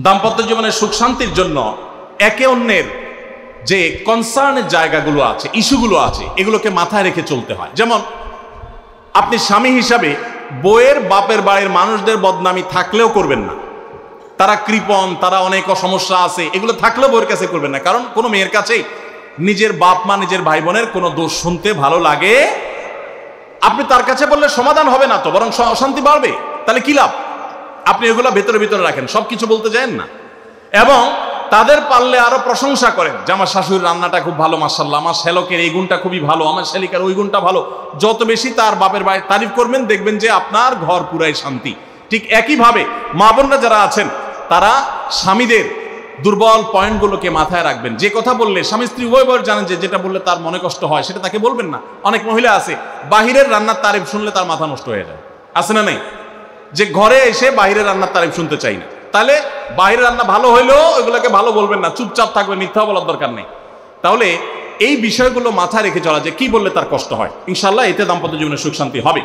দাম্পত্য জীবনের সুখ শান্তির জন্য একে অন্যের যে কনসার্নের জায়গাগুলো আছে, ইস্যুগুলো আছে, এগুলোকে মাথায় রেখে চলতে হয়। যেমন আপনি স্বামী হিসাবে বউয়ের বাপের বাড়ির মানুষদের বদনামি থাকলেও করবেন না। তারা কৃপণ, তারা অনেক সমস্যা আছে, এগুলো থাকলেও বউয়ের কাছে করবেন না। কারণ কোনো মেয়ের কাছে নিজের বাপ মা, নিজের ভাই বোনের কোনো দোষ শুনতে ভালো লাগে। আপনি তার কাছে বললে সমাধান হবে না, তো বরং অশান্তি বাড়বে। তাহলে কি লাভ? আপনি এগুলো ভেতরে ভিতরে রাখেন, সবকিছু বলতে যান না। এবং তাদের পারলে আরো প্রশংসা করেন যে আমার শাশুড়ির রান্নাটা খুব ভালো, মাশাআল্লাহ, আমার শ্যালকের এই গুণটা খুবই ভালো, আমার শ্যালিকার ওই গুণটা ভালো। যত বেশি তার বাপের ভাই তারিফ করবেন, দেখবেন যে আপনার ঘর পুরাই শান্তি। ঠিক একইভাবে মা বোনরা যারা আছেন, তারা স্বামীদের দুর্বল পয়েন্টগুলোকে মাথায় রাখবেন। যে কথা বললে স্বামী স্ত্রী উভয় জানেন যে যেটা বললে তার মনে কষ্ট হয়, সেটা তাকে বলবেন না। অনেক মহিলা আছে বাহিরের রান্নার তারিফ শুনলে তার মাথা নষ্ট হয়ে যায়, আছে না নেই? যে ঘরে এসে বাইরের রান্নার তারিফ শুনতে চাই না। তাহলে বাইরের রান্না ভালো হইলেও ওইগুলোকে ভালো বলবেন না, চুপচাপ থাকবেন, মিথ্যা বলার দরকার নেই। তাহলে এই বিষয়গুলো মাথায় রেখে চলা, যে কি বললে তার কষ্ট হয়, ইনশাআল্লাহ এতে দাম্পত্য জীবনে সুখ শান্তি হবে।